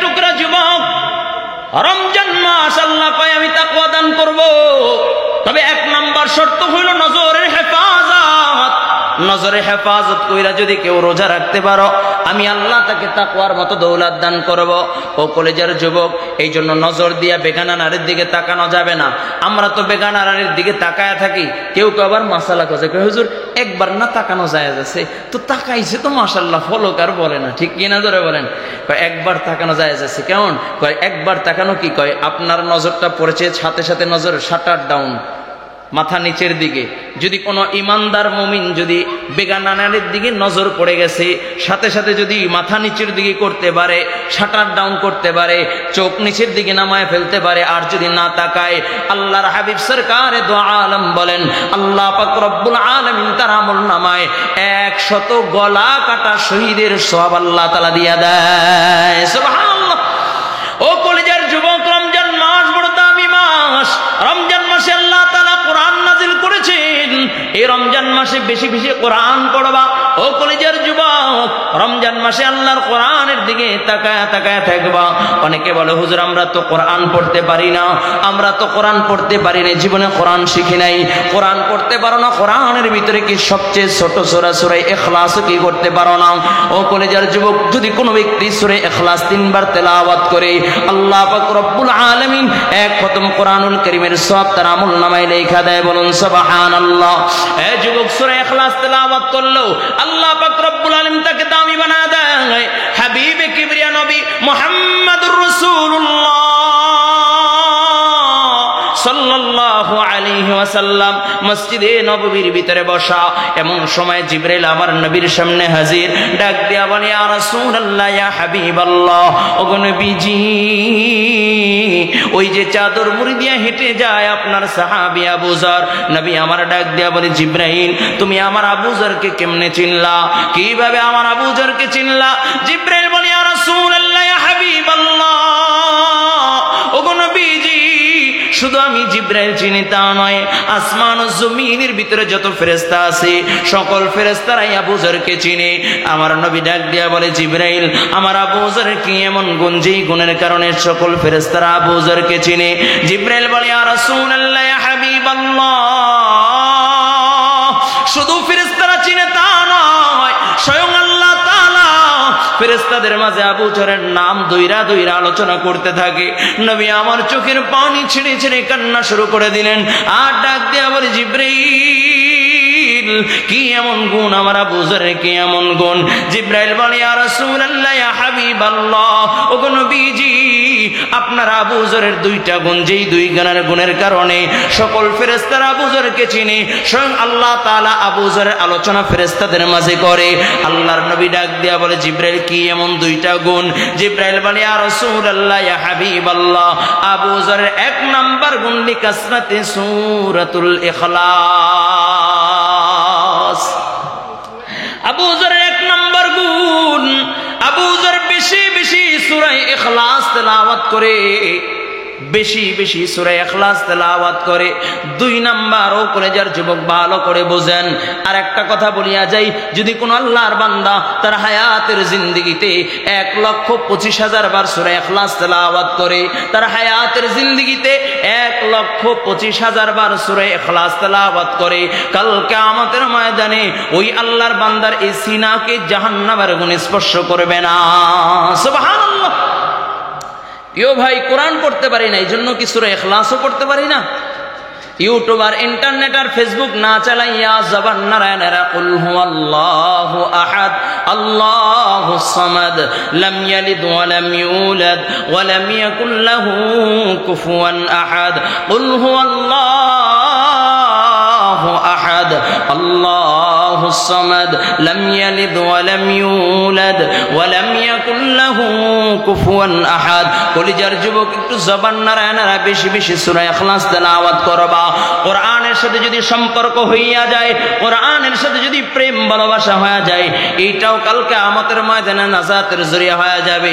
টুকরা যুবক, রমজান মাস আল্লাহ কয় আমি তাকওয়া দান করব, তবে এক নাম্বার শর্ত হইল নজরের হেফাজত। নজরের হেফাজত কইরা যদি কেউ রোজা রাখতে পারো, আমি আল্লাহ তাকে তাকওয়ার মতো দৌলত দান করব। ও কলেজের যুবক, এই জন্য নজর দিয়া বেগানা নারীর দিকে তাকানো যাবে না। আমরা তো বেগানা নারীর দিকে তাকায়া থাকি, কেউ কেউ আবার মাসালা খোঁজে, হুজুর একবার না তাকানো যায় আছে, তো তাকাইছে তো মাশাআল্লাহ, ফলক আর বলে না, ঠিক কিনা ধরে বলেন? একবার তাকানো যায় আছে, কেমন কয় একবার তাকানো কি কয়, আপনার নজরটা পড়েছে সাথে সাথে নজর শাটার ডাউন, মাথা নিচের দিকে। যদি কোনো ইমানদার মুমিন যদি বেগানা নারীর দিকে নজর পড়ে গেছে, সাথে সাথে যদি মাথা নিচের দিকে করতে পারে, শাটার ডাউন করতে পারে, চোখ নিচের দিকে নামায় ফেলতে পারে, আর যদি না তাকায়, আল্লাহর হাবিব সরকারে দো আলম বলেন আল্লাহ পাক রব্বুল আলামিন তার আমল নামায় 100 গলা কাটা শহীদের সওয়াব আল্লাহ তাআলা দিয়া দেয়। সুবহানাল্লাহ। ও কলিজার যুবক, রমজান মাস বড় দামি মাস। রমজান মাসে আল্লাহ তাআলা কোরআন নাজিল করেছেন। এই রমজান মাসে বেশি বেশি কোরআন পড়বা। ও কলিজার যুবক, রমজান মাসে আল্লাহর কোরআনের দিকে তাকায়া তাকায়া থাকবা। অনেকে বলে হুজুর আমরা তো কোরআন পড়তে পারি না, আমরা তো কোরআন পড়তে পারি না, জীবনে কোরআন শিখি নাই। কোরআন পড়তে পারো না, কোরআনের ভিতরে কি সবচেয়ে ছোট সূরা সূরা ইখলাস কি করতে পারো না? ও কলিজার যুবক, যদি কোনো ব্যক্তি সূরা ইখলাস 3 বার তেলাওয়াত করে, আল্লাহ পাক রব্বুল আলামিন 1 খতম কোরআনুল কারীমের সওয়াব তার আমলনামায় লেখা দেয়। বলুন সুবহানাল্লাহ। এ যুবক, সূরা ইখলাস তেলাওয়াত করলো, আল্লাহ পাক রব্বুল আলামিন তাকে দামি বানায় দেয়। হাবিবে কিবরিয়া নবী মুহাম্মদুর রাসূলুল্লাহ সাল্লাল্লাহু আলাইহি ওয়াসাল্লাম মসজিদে নববীর ভিতরে বসা। এমন সময় জিবরাইল আমার নবীর সামনে হাজির, ডাক দিয়া বলে ইয়া রাসূলুল্লাহ, ইয়া হাবিবাল্লাহ, ওগো নবীজি, ওই যে চাদর মুড়ি দিয়া হেঁটে যায় আপনার সাহাবী আবু যর। নবী আমার ডাক দিয়া বলে জিবরাইল, তুমি আমার আবু যরকে কেমনে চিনলা? কিভাবে আমার আবু যরকে চিনলা? জিবরাইল বলে ইয়া রাসূলুল্লাহ, ইয়া হাবিবাল্লাহ, ওগো নবীজি, শুধু আমি জিবরাইল চিনি তা নয়, আসমান ও জমিনের ভিতরে যত ফেরেশতা আছে সকল ফেরেশতারাই আবু যরকে চিনে। আমার নবী ডাক দিয়া বলে জিবরাইল, আমার আবু যর কি এমন গুণ, যেই গুণের কারণে সকল ফেরেশতারা আবু যরকে চিনে? জিবরাইল বলে ইয়া রাসূলুল্লাহ, ইয়া হাবিবাল্লাহ, শুধু ফেরেশতারা চিনে তা নয়, স্বয়ং আল্লাহ তাআলা ফেরেশতাদের মাঝে আবু যরের নাম দইরা দইরা আলোচনা করতে থাকে। নবী আমার চোখের পানি ছেড়ে ছেড়ে কান্না শুরু করে দিলেন, আর ডাক দিয়ে বলে জিবরাইল, কি এমন গুণ আমার আবু যরের, কি এমন গুণ? জিবরাইল বলে ইয়া রাসূলুল্লাহ, ইয়া হাবিবাল্লাহ, ওগো নবীজি, আপনার আবু যরের 2টা গুণ, যেই 2 গুণের কারণে সকল ফেরেশতারা আবু যরকে চিনে। স্বয়ং আল্লাহ তাআলা আবু যরের আলোচনা ফেরেশতাদের মাঝে করে। আল্লাহর নবী ডাক দিয়া বলে জিবরাইল, কি এমন 2টা গুণ? জিবরাইল বলে ইয়া রাসূলুল্লাহ, ইয়া হাবিবাল্লাহ, আবু যরের 1 নাম্বার গুণ লিকাসরাতে সূরাতুল ইখলাস। আবু যরের 1 নাম্বার গুণ, আবু যর বেশি বেশি সূরা ইখলাস তেলাওয়াত করে, বেশি বেশি সূরা ইখলাস তেলাওয়াত করে। 2 নাম্বার, ও কলেজার যুবক ভালো করে বোঝেন। আর একটা কথা বলিয়া যাই, যদি কোন আল্লাহর বান্দা তার হায়াতের জিন্দেগিতে 1,25,000 বার সূরা ইখলাস তেলাওয়াত করে, তার হায়াতের জিন্দেগিতে 1,25,000 বার সূরা ইখলাস তেলাওয়াত করে, কাল কিয়ামতের ময়দানে ওই আল্লাহর বান্দার এই সিনাকে জাহান্নামের আগুন স্পর্শ করবে না। সুবহানাল্লাহ। ইও ভাই, কোরআন পড়তে পারি না, এই জন্য কি সূরা ইখলাসও পড়তে পারি না? ইউটিউব আর ইন্টারনেট আর ফেসবুক না চালাইয়া জবান নারায়ণেরা কুল হুয়াল্লাহু আহাদ আল্লাহুস সামাদ লাম ইয়ালিদ ওয়া লাম ইউলাদ ওয়া লাম ইয়াকুল লাহু কুফুয়ান আহাদ কুল হুয়াল্লাহু আহাদ আল্লাহুস সামাদ লাম ইয়ালিদ ওয়া লাম ইউলাদ ওয়া লাম ইয়াকুল লাহু কুফুয়ান আহাদ। কলিজার যুবক, একটু জবান নারায়ণেরা বেশি বেশি সূরা ইখলাস তেলাওয়াত করবা। কোরআনের সাথে যদি সম্পর্ক হইয়া যায়, কোরআনের সাথে যদি প্রেম ভালোবাসা হয়ে যায়, এইটাও কাল কিয়ামতের ময়দানে নাজাতের জরিয়া হয়ে যাবে।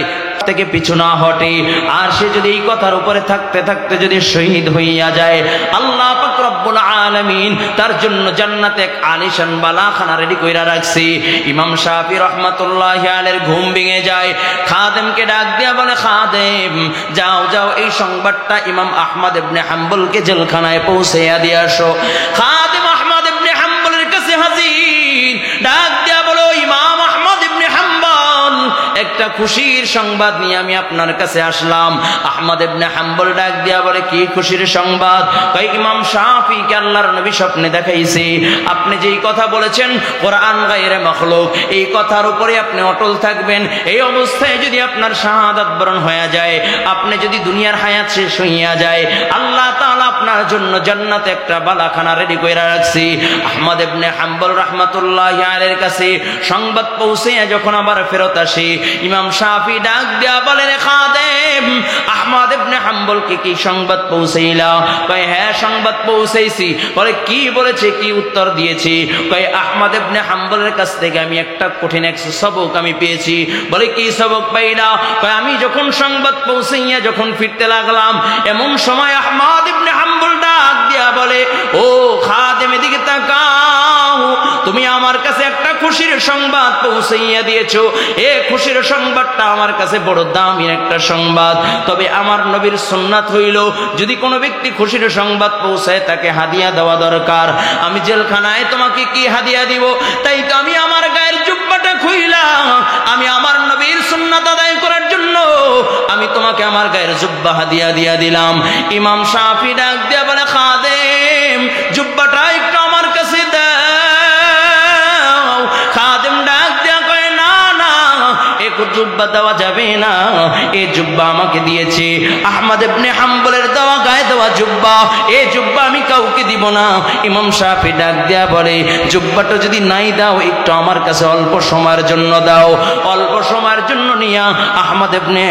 থেকে পিছু না হটে, আর সে যদি এই কথার উপরে থাকতে থাকতে যদি শহীদ হইয়া যায়, আল্লাহ পাক রব্বুল আলামিন তার জন্য জান্নাতে এক আলিশান বালাখানা রেডি কইরা রাখছে। ইমাম শাফি রাহমাতুল্লাহি আলাইহির ঘুম ভেঙে যায়, খাদেমকে ডাক দিয়া বলে, খাদেম যাও যাও এই সংবাদটা ইমাম আহমদ ইবনে হাম্বলকে জেলখানায় পৌঁছাইয়া দিয়ে আসো। খাদেম আহমদ ইবনে হাম্বলের কাছে হাজির, ডাক দিয়া বলো, ইমাম আহমদ ইবনে হাম্বল, একটা খুশির সংবাদ নিয়ে আমি আপনার কাছে আসলাম। আহমদ ইবনে হাম্বল ডাক দিয়া বলে, কি খুশির সংবাদ? কই ইমাম শাফিকে আল্লাহর নবী স্বপ্নে দেখাইছে, আপনি যেই কথা বলেছেন কোরআন গায়রে মাখলুক, এই কথার উপরে আপনি অটল থাকবেন। এই অবস্থায় যদি আপনার শাহাদাত বরণ হয়ে যায়, আপনি যদি দুনিয়ার হায়াত শেষ হইয়া যায়, আল্লাহ তাআলা আপনার জন্য জান্নাতে একটা বালাখানা রেডি কইরা রাখছে। আহমদ ইবনে হাম্বল রাহমাতুল্লাহি আলাইহির কাছে সংবাদ পৌঁছাইয়া যখন আবার ফেরত আসে, ইমাম শাফি ডাক দিয়া বলেন, খাদেম আহমদ ইবনে হাম্বলকে কি সংবাদ পৌঁছাইলা? কয় হ্যাঁ সংবাদ পৌঁছাইছি। বলে কি বলেছে, কি উত্তর দিয়েছি? কয় আহমদ ইবনে হাম্বলের কাছ থেকে আমি একটা কঠিন এক সবক আমি পেয়েছি। বলে কি সবক পাইলা? কয় আমি যখন সংবাদ পৌঁছাইয়া যখন ফিরতে লাগলাম, এমন সময় আহমদ ইবনে হাম্বল ডাক দিয়া বলে, ও খাদেম এদিকে তাকাও, তুমি আমার কাছে একটা খুশির সংবাদ পৌঁছাইয়া দিয়েছো। এ খুশির সংবাদটা আমার কাছে বড় দামি একটা সংবাদ। তবে আমার নবীর সুন্নাত হইল, যদি কোনো ব্যক্তি খুশির সংবাদ পৌঁছায় তাকে হাদিয়া দেওয়া দরকার। আমি জেলখানায় তোমাকে কি হাদিয়া দিব? তাই তো আমি আমার গায়ের জুব্বাটা খুইলাম, আমি আমার নবীর সুন্নাত আদায় করার জন্য আমি তোমাকে আমার গায়ের জুব্বা হাদিয়া দিয়া দিলাম। ইমাম শাফি ডাক দিয়া বলে, খাদেম জুব্বাটা একটু আমার কাছে দাও। খাদেম ডাক দিয়া কয়, না না, এক জুব্বা দেওয়া যাবে না, এই জুব্বা আমাকে দিয়েছে আহমদ ইবনে হাম্বলের দেওয়া গায়ে দেওয়া জুব্বা, এই জুব্বা আমি কাউকে দিব না। ইমাম শাফি ডাক দিয়া বলে, জুব্বাটা যদি নাই দাও, একটু আমার কাছে অল্প সময়ের জন্য দাও। অল্প সময়ের জন্য নিয়া আহমদ ইবনে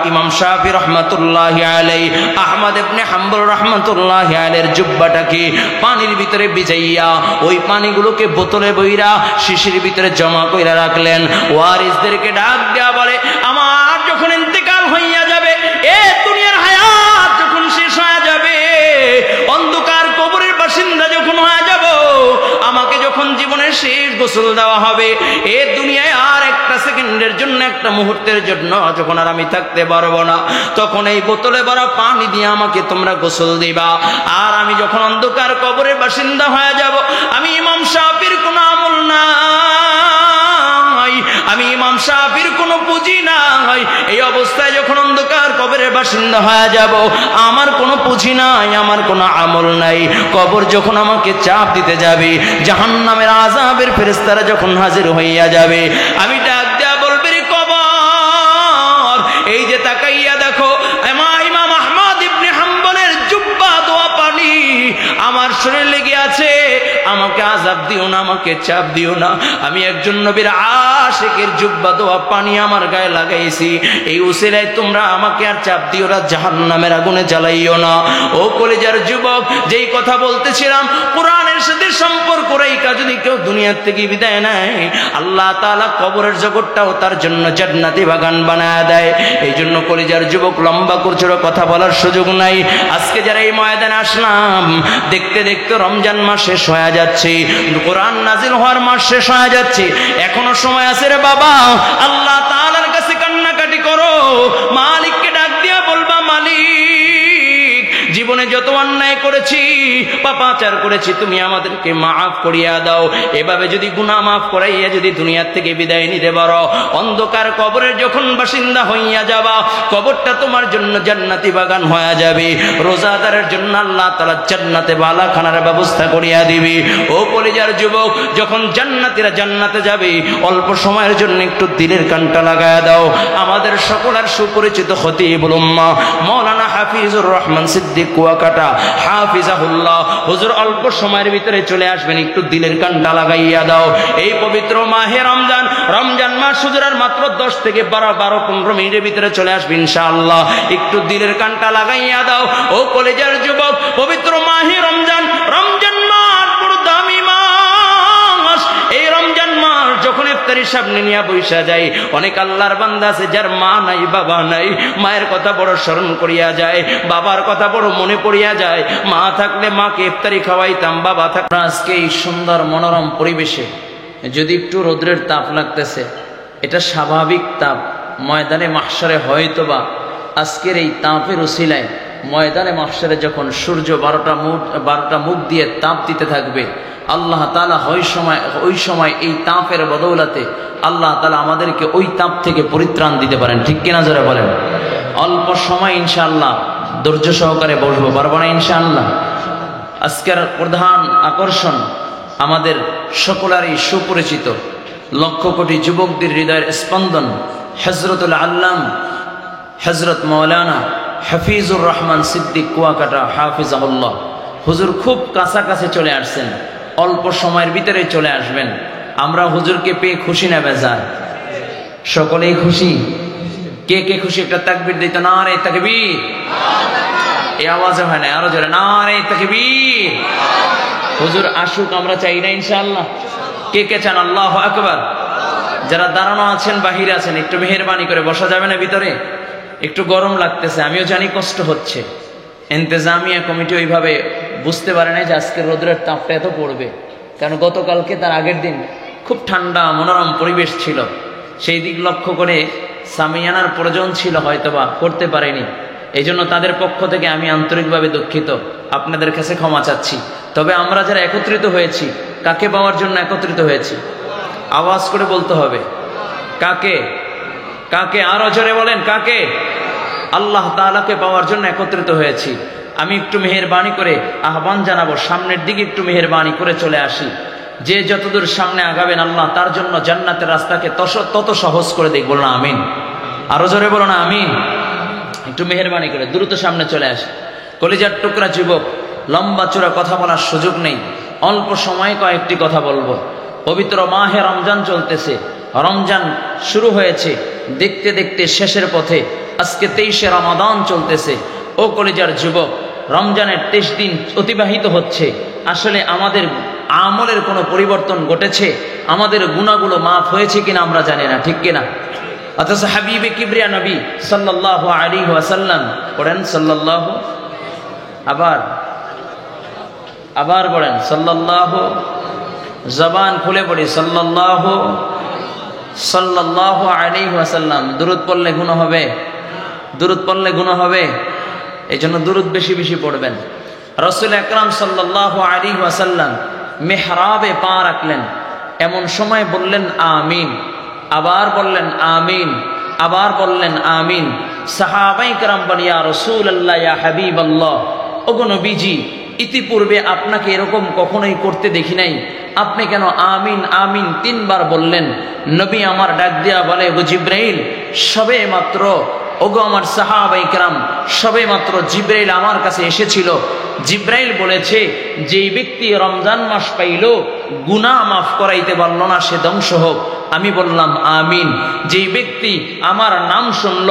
ইমাম শাফি রহমাতুল্লাহি আলাইহি আহমদ ইবনে হাম্বল রহমাতুল্লাহি আলাইহির জুব্বাটাকে পানির ভিতরে ভিজাইয়া ওই পানিগুলোকে বোতলে বইরা শিশির ভিতরে জমা কইরা রাখলেন। ওয়ারিসদেরকে ডাক দেয়া বলে, আমার যখন ইন্তেকাল হইয়া যাবে, এ দুনিয়ার হায়াত যখন শেষ হয়ে যাবে, অন্ধকার কবরের বাসিন্দা যখন হয়ে যাব, আমাকে যখন জীবনের শেষ গোসল দেওয়া হবে, এ দুনিয়ায় আর একটা সেকেন্ডের জন্য, একটা মুহূর্তের জন্য যখন আর আমি থাকতে পারবো না, তখন এই বোতলে ভরা পানি দিয়ে আমাকে তোমরা গোসল দিবা। আর আমি যখন অন্ধকার কবরের বাসিন্দা হয়ে যাব, আমি ইমাম শাফির কোনো আমল নাই, আমি ইমাম শাফির কোনো পুঁজি নাই। এই অবস্থায় যখন অন্ধকার কবরের বাসিন্দা হয়ে যাব, আমার কোনো পুঁজি নাই, আমার কোনো আমল নাই। কবর যখন আমাকে চাপ দিতে যাবে, জাহান্নামের আযাবের ফেরেশতারা যখন হাজির হইয়া যাবে, আমি ডাক দেয়া বলবে, রে কবর, এই যে তাকাইয়া দেখো, ইমাম আহমদ ইবনে হাম্বলের জুব্বা দোয়া পানি আমার শরীরে লেগে আছে, আমাকে আযাব দিও না, আমাকে চাপ দিও না। আমি একজন নবীর আশিকের জুব্বা দোয়া পানি আমার গায়ে লাগাইছি, এই উসিলায় তোমরা আমাকে আর চাপ দিও না, জাহান্নামের আগুনে জ্বালাইও না। ও কলিজার যুবক, যেই কথা বলতেছিলাম, কোরআনের সাথে সম্পর্ক রেখা যদি কেউ দুনিয়ার থেকে বিদায় নেয়, আল্লাহ তাআলা কবরের জগৎটাও তার জন্য জান্নাতি বাগান বানায় দেয়। এই জন্য কলিজার যুবক, লম্বা করছে কথা বলার সুযোগ নাই। আজকে যারা এই ময়দানে আসলাম, দেখতে দেখতে রমজান মাস শেষ হয়ে যাচ্ছে, কোরআন নাজিল হওয়ার মাস শেষ হয়ে যাচ্ছে, এখনো সময় আছে রে বাবা, আল্লাহ তাআলার কাছে কান্নাকাটি করো, মালিককে ডাক দিয়া বলবা, মালিক জীবনে যত অন্যায় করেছি, পাপাচার করেছি, তুমি আমাদেরকে মাফ করিয়া দাও। এভাবে যদি গুনাহ মাফ করাইয়া যদি দুনিয়ার থেকে বিদায় নিতে পারো, অন্ধকার কবরের যখন বাসিন্দা হইয়া যাবা, কবরটা তোমার জন্য জান্নাতি বাগান হয়ে যাবে। রোজাদারের জন্য আল্লাহ তাআলা জান্নাতে বালাখানার ব্যবস্থা করিয়া দিবে। ও কলিজার যুবক, যখন জান্নাতীরা জান্নাতে যাবে, অল্প সময়ের জন্য একটু দিলের কানটা লাগায়া দাও। আমাদের সকলের সুপরিচিত খতিবুল উম্মাহ মাওলানা হাফিজুর রহমান সিদ্দিক কুয়াকাটা হাফিজাহুল্লাহ হুজুর অল্প সময়ের ভিতরে চলে আসবেন, একটু দিলের কানটা লাগাইয়া দাও। এই পবিত্র মাহে রমজান, রমজান মাস হুজুর আর মাত্র 10 থেকে 12-15 মিনিটের ভিতরে চলে আসবে ইনশাআল্লাহ, একটু দিলের কানটা লাগাইয়া দাও। ও কলেজের যুবক, পবিত্র মাহে রমজান, রমজান মাস বড় দামি মাস। এই রমজান মাস যখন ইফতারির সামনে নিয়ে বইসা যায়। অনেক আল্লাহর বান্দা আছে যার মা নাই বাবা নাই, মায়ের কথা বড় স্মরণ করিয়া যায়, বাবার কথা বড় মনে পড়িয়া যায়। মা থাকলে মাকে ইফতারি খাওয়াইতাম, বাবা থাকলে। আজকে এই সুন্দর মনোরম পরিবেশে যদি একটু রোদ্রের তাপ লাগতেছে, এটা স্বাভাবিক তাপ। ময়দানে মাহশারে হয়তোবা আজকের এই তাপের উসিলায় ময়দানে মাহশারে যখন সূর্য 12টা মুখ দিয়ে তাপ দিতে থাকবে, আল্লাহ তাআলা ওই সময় এই তাপের বদৌলতে আল্লাহ তাআলা আমাদেরকে ওই তাপ থেকে পরিত্রাণ দিতে পারেন। ঠিক কিনা যারা বলেন? অল্প সময় ইনশাআল্লাহ ধৈর্য সহকারে বসবো, পারবো না ইনশাআল্লাহ। আজকের প্রধান আকর্ষণ আমাদের সকলেরই সুপরিচিত, লক্ষ কোটি যুবকদের হৃদয়ের স্পন্দন হযরতুল আল্লাম হযরত মাওলানা হাফিজুর রহমান সিদ্দিক কুয়াকাটা হাফিজাহুল্লাহ। হুজুর খুব কাছাকাছি চলে আসছেন, অল্প সময়ের ভিতরে চলে আসবেন। আমরা হুজুরকে পেয়ে খুশি না বেজার? সকলেই খুশি। কে কে খুশি একটা তাকবীর দিত, নারে তাকবীর। এই আওয়াজে হয় না, আরো জোরে নারে তাকবীর। হুজুর আসুক আমরা চাই না ইনশাআল্লাহ? কে কে চান? আল্লাহু আকবার। যারা দাঁড়ানো আছেন বাহিরে আছেন, একটু মেহেরবানি করে বসা যাবে না ভিতরে? একটু গরম লাগতেছে, আমিও জানি কষ্ট হচ্ছে। ইন্তেজামিয়া কমিটি ওইভাবে বুঝতে পারে না যে আজকের রোদ্রের তাপটা এত পড়বে, কারণ গতকালকে তার আগের দিন খুব ঠান্ডা মনোরম পরিবেশ ছিল। সেই দিক লক্ষ্য করে সামিয়ানার প্রয়োজন ছিল, হয়তোবা করতে পারেনি। এই জন্য তাদের পক্ষ থেকে আমি আন্তরিকভাবে দুঃখিত, আপনাদের কাছে ক্ষমা চাচ্ছি। তবে আমরা যারা একত্রিত হয়েছি, কাকে পাওয়ার জন্য একত্রিত হয়েছি? আওয়াজ করে বলতে হবে। কাকে? কাকে? আরো জোরে বলেন কাকে? আল্লাহ তাআলাকে পাওয়ার জন্য একত্রিত হয়েছি। আমি একটু মেহেরবানি করে আহ্বান জানাবো, সামনের দিকে একটু মেহেরবানি করে চলে আসি। যে যতদূর সামনে আগাবেন আল্লাহ তার জন্য জান্নাতের রাস্তাকে তত সহজ করে দিক। বলুন আমিন। আরো জোরে বলুন আমিন। একটু মেহেরবানি করে দ্রুত সামনে চলে আসি। কলিজার টুকরা যুবক, লম্বা চূড়া কথা বলার সুযোগ নেই, অল্প সময়ে কয়েকটি কথা বলবো। পবিত্র মাহে রমজান চলতেছে, রমজান শুরু হয়েছে, দেখতে দেখতে শেষের পথে। আজকে 23শে রমাদান চলতেছে। ও কলিজার যুবক, রমজানের 23 দিন অতিবাহিত হচ্ছে। আসলে আমাদের আমলের কোনো পরিবর্তন ঘটেছে? আমাদের গুনাহগুলো মাফ হয়েছে কিনা আমরা জানি না, ঠিক কিনা? অথচ হাবিবে কিবরিয়া নবী সাল্লাল্লাহু আলাইহি ওয়াসাল্লাম পড়েন সাল্লাল্লাহু, আবার পড়েন সাল্লাল্লাহু, জবান খুলে পড়ি সাল্লাল্লাহু আলাইহি ওয়াসাল্লাম। দুরূদ পড়লে গুনাহ হবে, দুরূদ পড়লে গুনাহ হবে। এই জন্য দুরূদ বেশি বেশি পড়বেন। রাসূল আকরাম সাল্লাল্লাহু আলাইহি ওয়াসাল্লাম মিহরাবে পা রাখলেন, এমন সময় বললেন আমিন, আবার বললেন আমিন, আবার বললেন আমিন। সাহাবায়ে কেরাম বলেন ইয়া রাসূলুল্লাহ, ইয়া হাবিবাল্লাহ, ওগো নবীজি, ইতিপূর্বে আপনাকে এরকম কখনোই করতে দেখি নাই, আপনি কেন আমিন আমিন 3 বার বললেন? নবী আমার ডাক দিয়া বলে, ওগো জিবরাইল, সবে মাত্র, ওগো আমার সাহাবায়ে কেরাম, সবে মাত্র জিবরাইল আমার কাছে এসেছিল। জিবরাইল বলেছে, যেই ব্যক্তি রমজান মাস পাইল, গুনাহ মাফ করাইতে পারল না, সে ধ্বংস হোক। আমি বললাম আমিন। যেই ব্যক্তি আমার নাম শুনল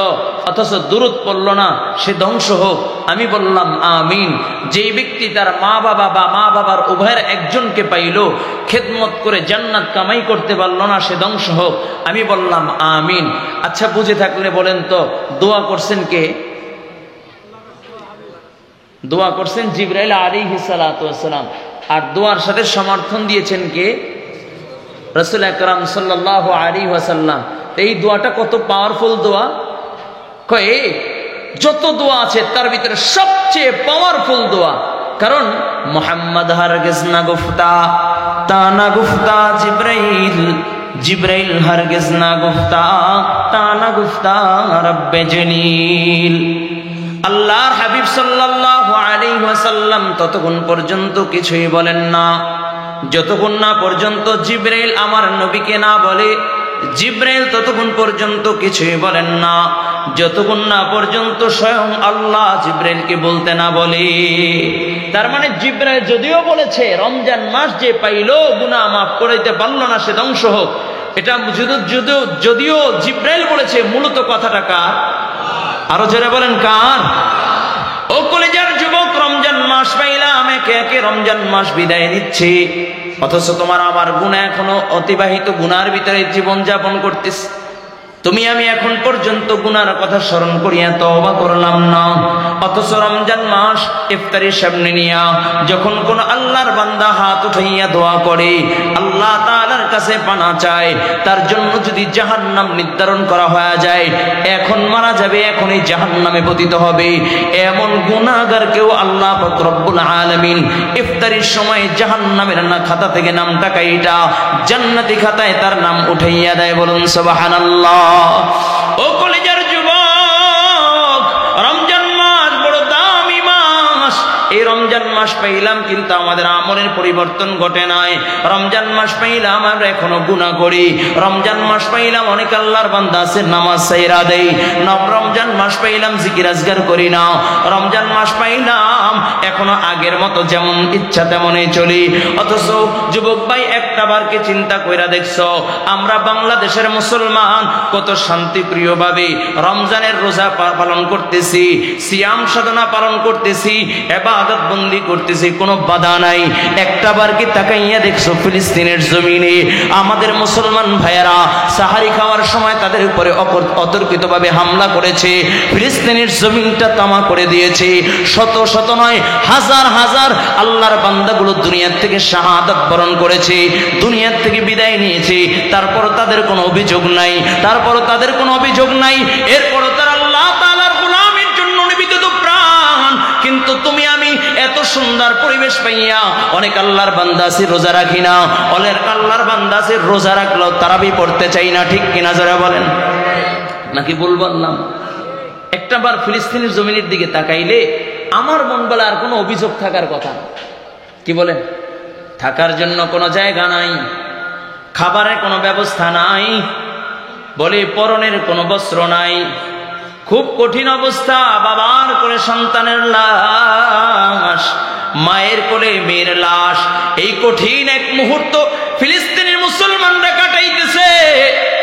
অথচ দুরূদ পড়ল না, সে ধ্বংস হোক। আমি বললাম আমিন। যেই ব্যক্তি তার মা বাবা বা মা বাবার উভয়ের একজনকে পাইল, খেদমত করে জান্নাত কামাই করতে পারল না, সে ধ্বংস হোক। আমি বললাম আমিন। আচ্ছা, বুঝে থাকলে বলেন তো, দোয়া করছেন কে? দোয়া করছেন জিবরাইল আলাইহিস সালাতু ওয়াস সালাম। আর দোয়ার সাথে সমর্থন দিয়েছেন কে? রাসূল আকরাম সাল্লাল্লাহু আলাইহি ওয়াসাল্লাম। এই দোয়াটা কত পাওয়ারফুল দোয়া! কয়ে যত দোয়া আছে তার ভিতরে সবচেয়ে পাওয়ারফুল দোয়া, কারণ মুহাম্মদ হারগিজ না গুফতা, তা না গুফতা জিবরাইল, জিবরাইল হারগিজ না গুফতা, তা না গুফতা রব্বে জলিল। আল্লাহর হাবিব সাল্লাল্লাহু আলাইহি ওয়াসাল্লাম ততক্ষণ পর্যন্ত কিছুই বলেন না, যতক্ষণ না পর্যন্ত জিবরাইল আমার নবীকে না বলে। জিবরাইল ততক্ষণ পর্যন্ত কিছুই বলেন না, যতক্ষণ না পর্যন্ত স্বয়ং আল্লাহ জিবরাইলকে বলতে না বলে। তার মানে জিবরাইল যদিও বলেছে রমজান মাস যে পাইল, গুনাহ মাফ করাইতে পারল না, সে ধ্বংস হোক, এটা যদিও জিবরাইল বলেছে, মূলত কথাটা কার? আরো জোরে বলেন কার? ও কলিজার যুবক, রমজান মাস পাইলাম, একে একে রমজান মাস বিদায় নিচ্ছে। অথচ তোমার আমার গুনাহ এখনো অতিবাহিত গুনার ভিতরে জীবন যাপন করতেছি। তুমি আমি এখন পর্যন্ত গুনার কথা স্মরণ করিয়া তওবা করলাম না। অথচ রমজান মাস ইফতারির সামনে নিয়া যখন কোন আল্লাহর বান্দা হাত উঠাইয়া দোয়া করে, আল্লাহ তাআলার কাছে পানা চায়, তার জন্য যদি জাহান্নাম নির্ধারণ করা হয়ে যায়, এখন মারা যাবে, এখনই জাহান্নামে পতিত হবে, এমন গুনাহগারকেও আল্লাহ পাক রব্বুল আলামিন ইফতারির সময় জাহান্নামের না খাতা থেকে নামটা কাইটা জান্নাতি খাতায় তার নাম উঠাইয়া দেয়। বলুন সুবহানাল্লাহ। ও কলেজের যুবক, রমজান মাস বড় দামি মাস। এই রমজান মাস পাইলাম কিন্তু আমাদের আমলের পরিবর্তন ঘটে নাই। রমজান মাস পাইলাম আমরা এখনো গুনাহ করি। রমজান মাস পাইলাম অনেক আল্লাহর বান্দা আছে নামাজ ছাইরা দেই। রমজান মাস পাইলাম জিকির আজগার করি না। রমজান মাস পাইলাম এখনো আগের মতো যেমন ইচ্ছা তেমনই চলি। অথচ যুবক ভাই, একটা বারকে চিন্তা কইরা দেখছো, আমরা বাংলাদেশের মুসলমান কত শান্তিপ্রিয় ভাবে রমজানের রোজা পালন করতেছি, সিয়াম সাধনা পালন করতেছি, ইবাদত বন্দি করতেছি, কোনো বাধা নাই। একটা বার কি তাকাইয়া দেখছো ফিলিস্তিনের জমিনে আমাদের মুসলমান ভাইয়েরা সাহারি খাওয়ার সময় তাদের উপরে অতর্কিতভাবে হামলা করেছে, ফিলিস্তিনের জমিনটা তামা করে দিয়েছে। শত শত নয়, হাজার হাজার আল্লাহর বান্দাগুলো দুনিয়ার থেকে শাহাদাত বরণ করেছে, দুনিয়ার থেকে বিদায় নিয়েছে। তারপর তাদের কোনো অভিযোগ নাই, এরপর তারা আল্লাহ তাআলার গোলামের জন্য নিবেদিত প্রাণ। কিন্তু তুমি আমি এত সুন্দর পরিবেশ পাইয়া অনেক আল্লাহর বান্দা আছে রোজা রাখি না, অনেক আল্লাহর বান্দা আছে রোজা রাখলেও তারাবি পড়তে চাই না। ঠিক কিনা যারা বলেন, নাকি ভুল বললাম? একটা বার ফিলিস্তিনের জমিনের দিকে তাকাইলে আমার মন বলে আর কোনো অভিযোগ থাকার কথা না। কি বলেন? থাকার জন্য কোনো জায়গা নাই, খাবারের কোনো ব্যবস্থা নাই, বলে পরনের কোনো বস্ত্র নাই। খুব কঠিন অবস্থা। বাবার কোলে সন্তানের লাশ, মায়ের কোলে মেয়ের লাশ। এই কঠিন এক মুহূর্ত ফিলিস্তিনের মুসলমানরা কাটাইতেছে।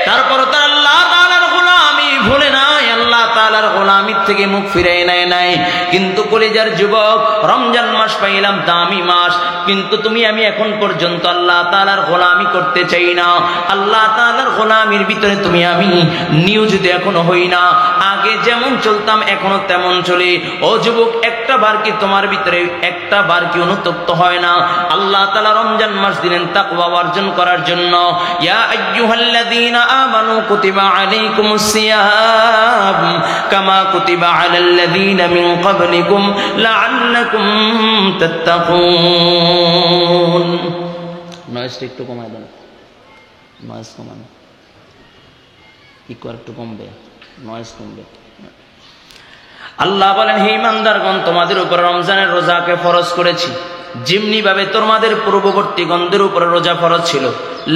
তারপর তার আল্লাহ তাআলার গোলামি ভুলে নাই, আল্লাহ তাআলার গোলামির থেকে মুখ ফিরাই নাই। কিন্তু কলিজার যুবক, রমজান মাস পাইলাম দামি মাস, কিন্তু তুমি আমি এখন পর্যন্ত আল্লাহ তাআলার গোলামি করতে চাই না। আল্লাহ তাআলার গোলামির ভিতরে তুমি আমি নিয়োজিত এখনো হই না। আগে যেমন চলতাম এখনো তেমন চলে। ও যুবক, একটা বার কি তোমার ভিতরে একটা বার কি অনুতপ্ত হয় না? আল্লাহ তাআলা রমজান মাস দিলেন তাকওয়া অর্জন করার জন্য। ইয়া আইয়ুহাল্লাযীনা আমানু কুতিবা আলাইকুমুস সিয়াম কামা কুতিবা আলাল্লাযীনা মিন ক্বাবলিকুম লাআল্লাকুম তাত্তাকুন। নয়েজটা একটু কমায় দেন, নয়েজ কমানো একটু কমবে, নয়েজ কমবে। আল্লাহ বলেন, হে ইমানদারগণ, তোমাদের উপর রমজানের রোজাকে ফরজ করেছি যেমনি ভাবে তোমাদের পূর্ববর্তী গণদের উপরে রোজা ফরজ ছিল।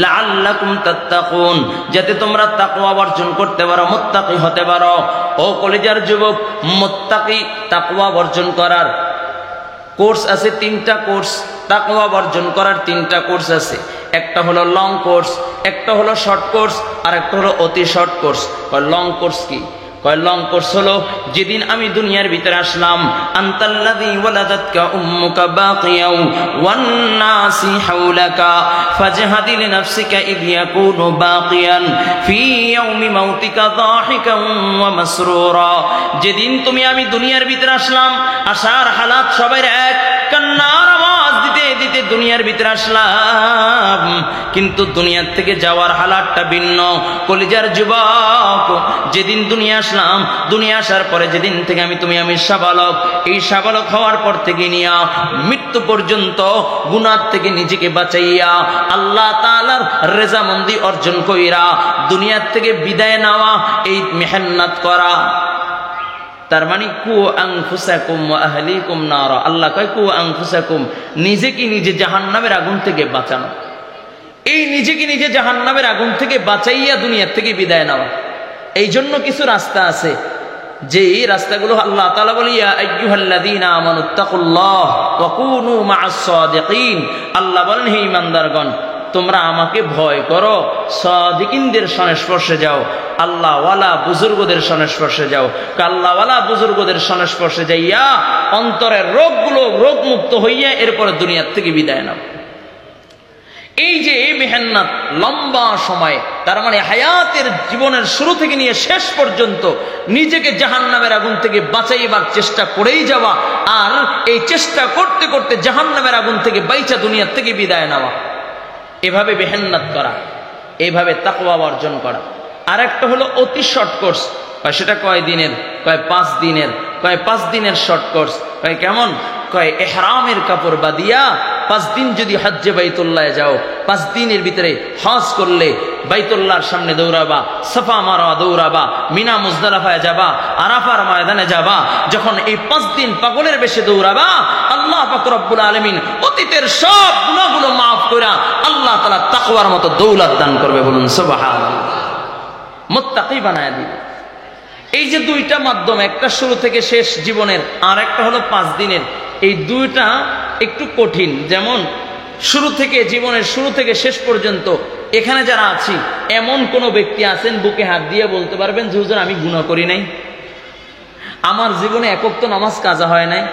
লাআল্লাকুম তাত্তাকুন, যাতে তোমরা তাকওয়া অর্জন করতে পারো, মুত্তাকি হতে পারো। ও কলিজার যুবক, মুত্তাকি তাকওয়া অর্জন করার কোর্স আছে, 3টা কোর্স। তাকওয়া অর্জন করার 3টা কোর্স আছে। একটা হলো লং কোর্স, একটা হলো শর্ট কোর্স, আর একটা হলো অতি শর্ট কোর্স। লং কোর্স কি? লং কোর্স হলো যেদিন আমি দুনিয়ার ভিতরে আসলাম, আনতাল্লাযী ওয়ালাদাতকা উম্মুকা বাকিয়াও ওয়ান নাসি হাওলাকা ফাজহাদি লিনাফসিকা ইদ ইয়াকুনু বাকিয়ান ফি ইয়াউমি মাউতিকা যাহিকান ওয়া মাসরুরা। যেদিন তুমি আমি দুনিয়ার ভিতরে আসলাম, আসার হালাত সবার এক, কান্নার আওয়াজ দিতে দিতে দুনিয়ার ভিতরে আসলাম, কিন্তু দুনিয়ার থেকে যাওয়ার হালাতটা ভিন্ন। কলিজার যুবক, যেদিন দুনিয়া আসলাম, দুনিয়া আসার পরে যেদিন থেকে তুমি আমি সাবালক, এই সাবালক হওয়ার পর থেকে নিয়া মৃত্যু পর্যন্ত গুনাহ থেকে নিজেকে বাঁচাইয়া আল্লাহ তাআলার রেজামন্দি অর্জন কইরা দুনিয়ার থেকে বিদায় নেওয়া, এই মেহনত করা। তার মানে কু আনফুসাকুম ওয়া আহলিকুম নারা। আল্লাহ কয় কু আনফুসাকুম, নিজেকে নিজে জাহান্নামের আগুন থেকে বাঁচানো। এই নিজেকে নিজে জাহান্নামের আগুন থেকে বাঁচাইয়া দুনিয়ার থেকে বিদায় নেওয়া। এই জন্য কিছু রাস্তা আছে, যে এই রাস্তাগুলো আল্লাহ তাআলা বলে, ইয়া আইয়ুহাল্লাযীনা আমানুত্তাকুল্লাহ ওয়া কুনু মা'আস সাদিকিন। আল্লাহ বলেন, হে ঈমানদারগণ, তোমরা আমাকে ভয় করো, সাদিকিনদের সংস্পর্শে যাও, আল্লাহওয়ালা বুজুর্গদের সংস্পর্শে যাও। আল্লাহওয়ালা বুজুর্গদের সংস্পর্শে যাইয়া অন্তরের রোগগুলো রোগমুক্ত হইয়া এরপরে দুনিয়ার থেকে বিদায় নাও। এই যে এই মেহনত লম্বা সময়, তার মানে হায়াতের জীবনের শুরু থেকে নিয়ে শেষ পর্যন্ত নিজেকে জাহান্নামের আগুন থেকে বাঁচাইবার চেষ্টা করেই যাওয়া, আর এই চেষ্টা করতে করতে জাহান্নামের আগুন থেকে বাইচা দুনিয়ার থেকে বিদায় নেওয়া, এভাবে মেহনত করা, এইভাবে তাকওয়া অর্জন করা। আর একটা হলো অতি শর্ট কোর্স, সেটা কয় দিনের, কয় 5 দিনের, কয় 5 দিনের শর্ট কোর্স, কয় কেমন, কয় ইহরামের কাপড় বাদিয়া 5 দিন যদি হজ্জে বাইতুল্লাহে যাও, 5 দিনের ভিতরে হজ করলে বাইতুল্লাহর সামনে দৌড়াবা, সাফা মারওয়া দৌড়াবা, মিনা মুজদালিফায় যাবা, আরাফার ময়দানে যাবা, যখন এই 5 দিন পাগলের বেশে দৌড়াবা, আল্লাহ পাক রব্বুল আলামিন অতীতের সব গুনাহগুলো মাফ কইরা আল্লাহ তাআলা তাকওয়ার মতো দৌলত দান করবে। বলুন সুবহানাল্লাহ। মুত্তাকি বানায় দিবে। এই যে 2টা মাধ্যম, একটা শুরু থেকে শেষ জীবনের, আর একটা হলো 5 দিনের, এই 2টা একটু কঠিন। যেমন শুরু থেকে, জীবনের শুরু থেকে শেষ পর্যন্ত এখানে যারা আছি, এমন কোন ব্যক্তি আছেন বুকে হাত দিয়ে বলতে পারবেন যে হুজুর আমি গুনাহ করি নাই, আমার জীবনে একক তো নামাজ কাজা হয় নাই?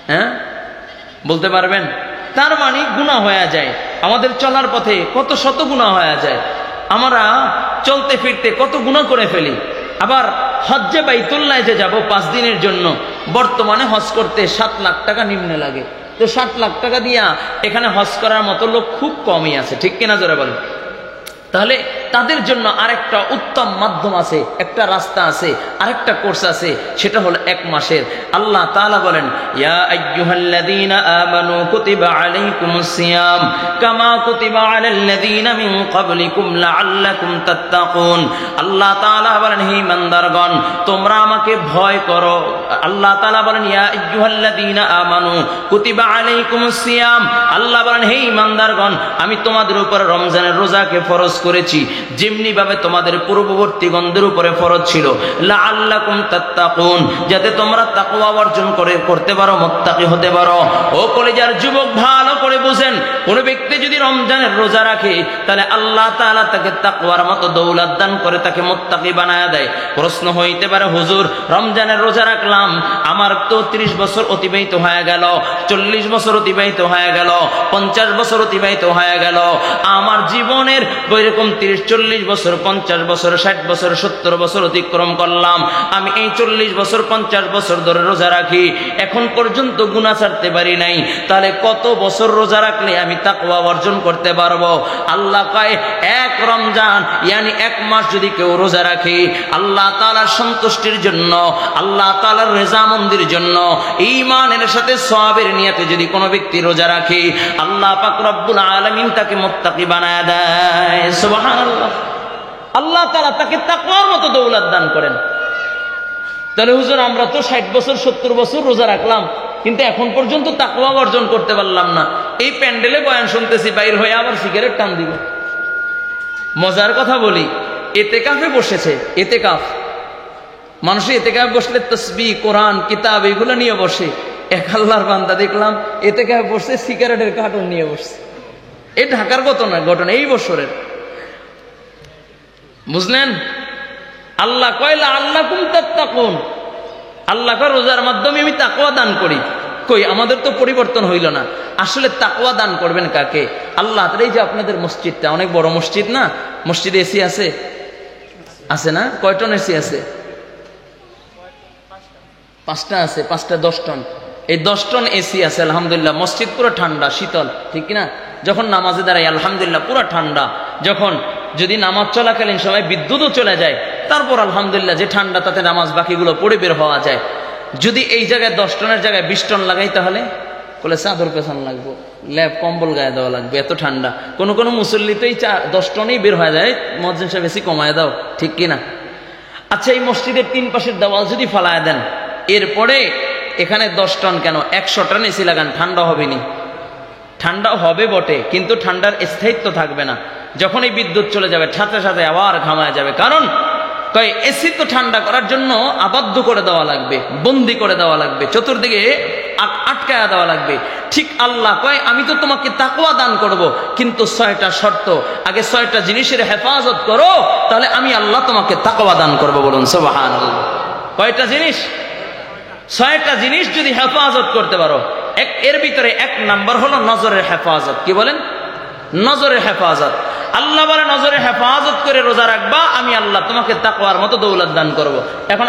হ্যাঁ, বলতে পারবেন? তার মানে গুনাহ হয়ে যায়, আমাদের চলার পথে কত শত গুনাহ হয়ে যায়, আমরা চলতে ফিরতে কত গুনাহ করে ফেলি। আবার হজ্জে বাইতুল্লাহে যে যাব 5 দিনের জন্য, বর্তমানে হজ করতে 7 লাখ টাকা নিম্নে লাগে। তো 7 লাখ টাকা দিয়া এখানে হজ করার মতো লোক খুব কমই আছে, ঠিক কিনা জোরে বলেন? তাহলে তাদের জন্য আরেকটা উত্তম মাধ্যম আছে, একটা রাস্তা আছে, আরেকটা কোর্স আছে, সেটা হলো 1 মাসের। আল্লাহ তাআলা বলেন, ইয়া আইয়ুহাল্লাযীনা আমানু কুতিবা আলাইকুমুস সিয়াম কামা কুতিবা আলাল্লাযীনা মিন ক্বাবলিকুম লাআল্লাকুম তাত্তাকুন। আল্লাহ তাআলা বলেন, হে ইমানদারগণ, তোমরা আমাকে ভয় করো। আল্লাহ তাআলা বলেন, ইয়া আইয়ুহাল্লাযীনা আমানু কুতিবা আলাইকুমুস সিয়াম। আল্লাহ বলেন, হে ইমানদারগণ, আমি তোমাদের উপর রমজানের রোজাকে ফরজ করেছি, যেমনি ভাবে তোমাদের পূর্ববর্তী গণদের উপরে ফরজ ছিল, লাআল্লাকুম তাত্তাকুন, যাতে তোমরা তাকওয়া অর্জন করতে পারো, মুত্তাকি হতে পারো। ও কলেজার যুবক, ভালো করে বুঝেন, কোন ব্যক্তি যদি রমজানের রোজা রাখে, তাহলে আল্লাহ তাআলা তাকে তাকওয়ার মতো দৌলত দান করে, তাকে মুত্তাকি বানায় দেয়। প্রশ্ন হইতে পারে, হুজুর রমজানের রোজা রাখলাম, আমার তো 30 বছর অতিবাহিত হয়ে গেল, 40 বছর অতিবাহিত হয়ে গেল, 50 বছর অতিবাহিত হয়ে গেল, আমার জীবনের এরকম 30-40 বছর, 50 বছর, 60 বছর, 70 বছর অতিক্রম করলাম, আমি এই 40 বছর 50 বছর ধরে রোজা রাখি, এখন পর্যন্ত গুনাহ ছাড়তে পারি নাই, তাহলে কত বছর রোজা রাখলে আমি তাকওয়া অর্জন করতে পারবো? আল্লাহ কয়, 1 রমজান ইয়ানি 1 মাস যদি কেউ রোজা রাখে, আল্লাহ তাআলার সন্তুষ্টির জন্য, আল্লাহ তাআলার রেজামন্দির জন্য, ঈমানের সাথে সওয়াবের নিয়তে যদি কোনো ব্যক্তি রোজা রাখে, আল্লাহ পাক রব্বুল আলামিন তাকে মুত্তাকি বানায় দেয়। সুবহানাল্লাহ। আল্লাহ তাআলা তাকে তাকওয়ার মতো দৌলত দান করেন। তাহলে হুজুর আমরা তো 60 বছর 70 বছর রোজা রাখলাম, কিন্তু এখন পর্যন্ত তাকওয়া অর্জন করতে পারলাম না। এই প্যান্ডেলে বয়ান শুনতেছি, বাইর হয়ে আবার সিগারেট টান দিব। মজার কথা বলি, এতেকাফে বসেছে, এতেকাফ, মানুষ এতেকাফে বসলে তাসবিহ, কোরআন, কিতাব এগুলো নিয়ে বসে। এক আল্লাহর বান্দা দেখলাম এতেকাফে বসে সিগারেটের কার্টন নিয়ে বসছে। এই ঢাকার ঘটনা এই বছরের, বুঝলেন? আল্লাহ কয়লা আল্লাকুম তাত্তাকুন, আল্লাহ কয় রোজার মাধ্যমে আমি তাকওয়া দান করি। কই আমাদের তো পরিবর্তন হইল না। আসলে তাকওয়া দান করবেন কাকে? আল্লাহ। এই যে আপনাদের মসজিদটা অনেক বড় মসজিদ না, মসজিদে এসি আছে, আছে না? কয় টন এসি আছে? 5টা আছে, 5টা 10 টন। এই 10 টন এসি আছে, আলহামদুলিল্লাহ। মসজিদ পুরো ঠান্ডা, শীতল, ঠিক কিনা? যখন নামাজে দাঁড়াই আলহামদুলিল্লাহ পুরো ঠান্ডা। যখন যদি নামাজ চলাকালীন সময় বিদ্যুৎও চলে যায়, তারপর আলহামদুলিল্লাহ যে ঠান্ডা, তাতে নামাজ বাকিগুলো পড়ে বের হওয়া যায়। যদি এই জায়গায় 10 টনের জায়গায় 20 টন লাগাই, তাহলে বলে চাদর পেছান লাগবো, ল্যাব কম্বল গায়ে দেওয়া লাগবে, এত ঠান্ডা। কোনো কোনো মুসল্লিতেই 10 টনেই বের হয়ে যায়, মসজিদ সাহেব বেশি কমায় দাও, ঠিক কিনা? আচ্ছা, এই মসজিদের 3 পাশের দেওয়াল যদি ফালায় দেন, এরপরে এখানে 10 টন কেন 100 টন এসি লাগান, ঠান্ডা হবে নি? ঠান্ডা হবে বটে, কিন্তু ঠান্ডার স্থায়িত্ব থাকবে না। যখন এই বিদ্যুৎ চলে যাবে, সাথে সাথে আবার ঘামায় যাবে। কারণ কয় এসি তো ঠান্ডা করার জন্য আবদ্ধ করে দেওয়া লাগবে, বন্দি করে দেওয়া লাগবে, চতুর্দিকে আটকায়া দেওয়া লাগবে। ঠিক আল্লাহ কয় আমি তো তোমাকে তাকওয়া দান করব, কিন্তু 6টা শর্ত, আগে 6টা জিনিসের হেফাজত করো, তাহলে আমি আল্লাহ তোমাকে তাকওয়া দান করব। বলুন সুবহানাল্লাহ। কয়টা জিনিস? 6টা জিনিস যদি হেফাজত করতে পারো, এর ভিতরে 1 নাম্বার হলো নজরের হেফাজত। কি বলেন? নজরের হেফাজত। আল্লাহ বলে নজরে হেফাজত করে রোজা রাখবা, আমি আল্লাহ তোমাকে তাকওয়ার মতো দৌলত দান করব। এখন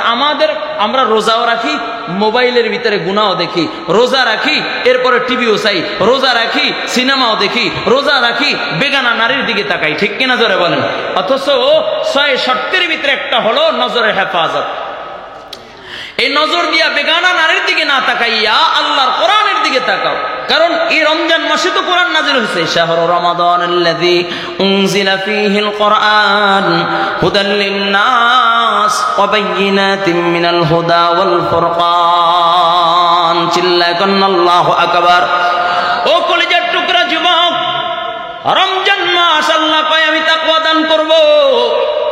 আমরা রোজাও রাখি, মোবাইলের ভিতরে গুনাহও দেখি, রোজা রাখি এরপরে টিভিও চাই, রোজা রাখি সিনেমাও দেখি, রোজা রাখি বেগানা নারীর দিকে তাকাই, ঠিক কিনা জোরে বলেন? অথচ 6 শর্তের ভিতরে একটা হলো নজরের হেফাজত। এই নজর দিয়া বেগানা নারীর দিকে না তাকাইয়া আল্লাহর কোরআনের দিকে তাকাও। কারণ এই রমজান মাসে তো কোরআন নাযিল হয়েছে, শাহরু রমাদানাল্লাযী উনজিলা ফীহিল কোরআন হুদাল লিন-নাস ওয়া বাইয়িনাতিন মিনাল হুদা ওয়াল ফুরকান। চিল্লায় কোন আল্লাহু আকবার। ও কলিজার টুকরা যুবক, রমজান মাস আল্লাহ কয় আমি তাকওয়া দান করব,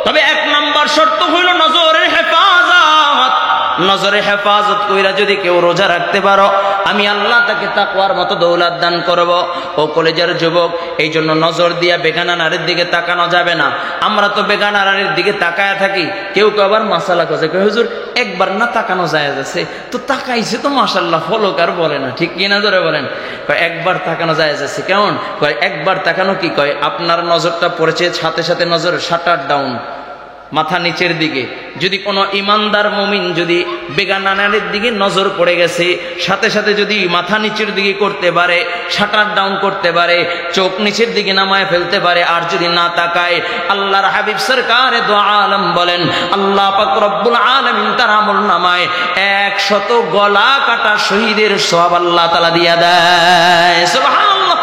তবে 1 নাম্বার শর্ত হইল নজরের হেফাজত। নজরে হেফাজত কইরা যদি কেউ রোজা রাখতে পারো, আমি আল্লাহ তাকে তাকওয়ার মতো দৌলত দান করব। ও কলেজের যুবক, এই জন্য নজর দিয়া বেগানা নারীর দিকে তাকানো যাবে না। আমরা তো বেগানা নারীর দিকে তাকায়া থাকি, কেউ কেউ আবার মাসালা খোঁজে, কই হুজুর একবার না তাকানো যায় যাচ্ছে, তো তাকাইছে তো মাশাআল্লাহ, ফলোক আর বলে না, ঠিক কিনা ধরে বলেন? কয় একবার তাকানো যায় যাচ্ছে, কেমন? কয় একবার তাকানো কি, কয় আপনার নজরটা পড়েছে সাথে সাথে নজর শাটার ডাউন, মাথা নিচের দিকে। যদি কোনো ইমানদার মুমিন যদি বেগানা নারীর দিকে নজর পড়ে গেছে, সাথে সাথে যদি মাথা নিচের দিকে করতে পারে, শাটার ডাউন করতে পারে, চোখ নিচের দিকে নামায় ফেলতে পারে, আর যদি না তাকায়, আল্লাহর হাবিব সরকারে দো আলম বলেন আল্লাহ পাক রব্বুল আলামিন তার আমল নামায় 100 গলা কাটা শহীদের সওয়াব আল্লাহ তাআলা দিয়া দেয়। সুবহানাল্লাহ।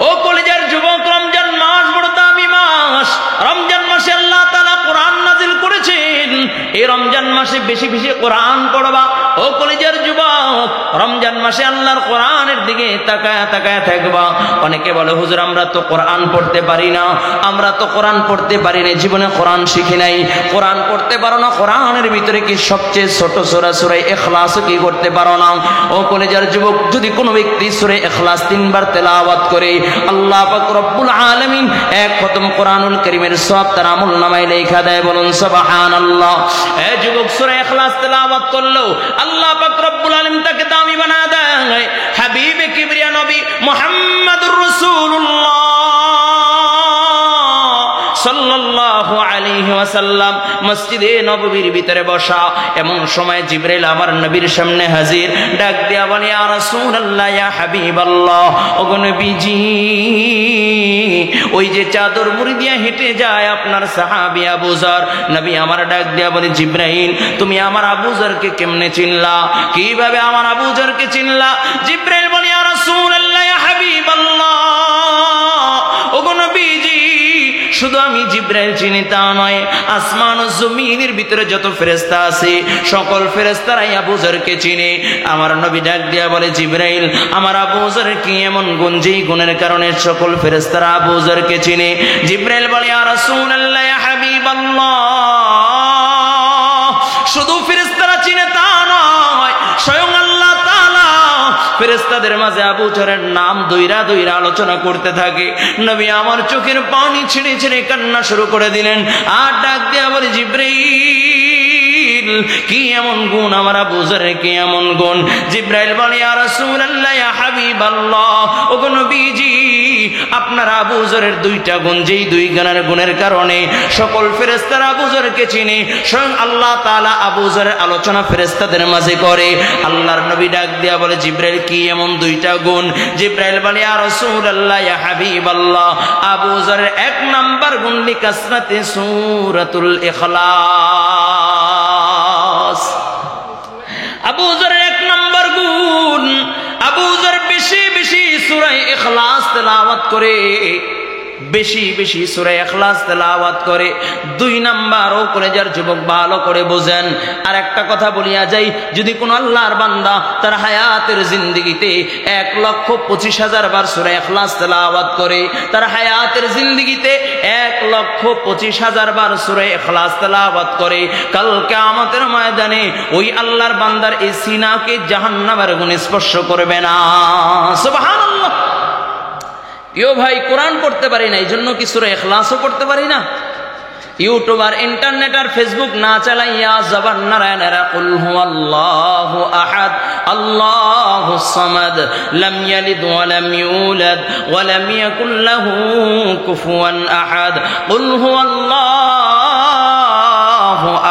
ও কলিজার যুবক, রমজান মাস বড় দামি মাস। রমজান মাসে আল্লাহ তাআলা কোরআন নাযিল করেছেন। এই রমজান মাসে বেশি বেশি কোরআন পড়বা। ও কলিজার যুবক, রমজান মাসে আল্লাহর কোরআনের দিকে তাকায়া তাকায়া থাকবা। অনেকে বলে হুজুর আমরা তো কোরআন পড়তে পারি না, আমরা তো কোরআন পড়তে পারি না, জীবনে কোরআন শিখি নাই। কোরআন পড়তে পারো না, কোরআনের ভিতরে কি সবচেয়ে ছোট সূরা সূরা ইখলাস কি করতে পারো না? ও কলিজার যুবক, যদি কোনো ব্যক্তি সূরা ইখলাস 3 বার তেলাওয়াত করে, আল্লাহ পাক রব্বুল আলামিন 1 খতম কোরআনুল কারীমের সওয়াব তার আমলনামায় লেখা দেয়। বলুন সুবহানাল্লাহ। এ যুবক, সূরা ইখলাস তেলাওয়াত করলো, আল্লাহ পাক রব্বুল আলামিন তাকে দামি বানায় দেয়। হাবিবে কিবরিয়া নবী মুহাম্মদুর রাসূলুল্লাহ সাল্লাল্লাহু আলাইহি ওয়াসাল্লাম মসজিদে নববীর ভিতরে বসা। এমন সময় জিবরাইল আমার নবীর সামনে হাজির, ডাক দিয়া বলে ইয়া রাসূলুল্লাহ, ইয়া হাবিবাল্লাহ, ওগো নবীজি, ওই যে চাদর মুড়ি দিয়া হেঁটে যায় আপনার সাহাবী আবু যর। নবী আমার ডাক দিয়া বলে জিবরাইল, তুমি আমার আবু যরকে কেমনে চিনলা? কিভাবে আমার আবু যরকে চিনলা? জিবরাইল বলে ইয়া রাসূলুল্লাহ, ইয়া হাবিবাল্লাহ, ওগো নবীজি, শুধু আমি জিবরাইল চিনি তা নয়, আসমান ও জমিনের ভিতরে যত ফেরেশতা আছে সকল ফেরেশতারাই আবু যরকে চিনে। আমার নবী ডাক দিয়া বলে জিবরাইল, আমার আবু যর কি এমন গুণ, যেই গুণের কারণে সকল ফেরেশতারা আবু যরকে চিনে? জিবরাইল বলে ইয়া রাসূলুল্লাহ, ইয়া হাবিবাল্লাহ, শুধু ফেরেশতারা চিনে তা নয়, স্বয়ং আল্লাহ তাআলা ফেরেশতাদের মাঝে আবু যরের নাম দইরা দইরা আলোচনা করতে থাকে। নবী আমার চোখের পানি ছেড়ে ছেড়ে কান্না শুরু করে দিলেন, আর ডাক দিয়া বলে জিবরাইল, কি এমন গুণ আমার আবু যরের, কি এমন গুণ? জিবরাইল বলে ইয়া রাসূলুল্লাহ, ইয়া হাবিবাল্লাহ, ওগো নবীজি, আপনার আবু যরের 2টা গুণ, যেই 2 গুণের কারণে সকল ফেরেশতারা আবু যরকে চিনে। স্বয়ং আল্লাহ তাআলা আবু যরের আলোচনা ফেরেশতাদের মাঝে করে। আল্লাহর নবী ডাক দিয়া বলে জিবরাইল, কি এমন 2টা গুণ? জিবরাইল বলে ইয়া রাসূলুল্লাহ, ইয়া হাবিবাল্লাহ, আবু যরের 1 নাম্বার গুণ লিকাসরাতি সূরাতুল ইখলাস। আবু যরের 1 নাম্বার গুণ, আবু যর বেশি বেশি সূরা ইখলাস তেলাওয়াত করে, বেশি বেশি সূরা ইখলাস তেলাওয়াত করে। 2 নাম্বার, ও কলেজার যুবক ভালো করে বোঝেন। আর একটা কথা বলিয়া যাই, যদি কোন আল্লাহর বান্দা তার হায়াতের জিন্দেগিতে 1,25,000 বার সূরা ইখলাস তেলাওয়াত করে, তার হায়াতের জিন্দেগিতে 1,25,000 বার সূরা ইখলাস তেলাওয়াত করে, কাল কিয়ামতের ময়দানে ওই আল্লাহর বান্দার এই সিনাকে জাহান্নামের আগুন স্পর্শ করবে না। সুবহানাল্লাহ। ইয়ো ভাই, কোরআন পড়তে পারি না, এই জন্য কি সূরা ইখলাসও পড়তে পারি না? ইউটিউব আর ইন্টারনেট আর ফেসবুক না চালাইয়া জবান নারায়ণেরা কুল হুয়াল্লাহু আহাদ আল্লাহুস সামাদ লাম ইয়ালিদ ওয়া লাম ইউলাদ ওয়া লাম ইয়াকুল লাহু কুফুয়ান আহাদ কুল হুয়াল্লাহু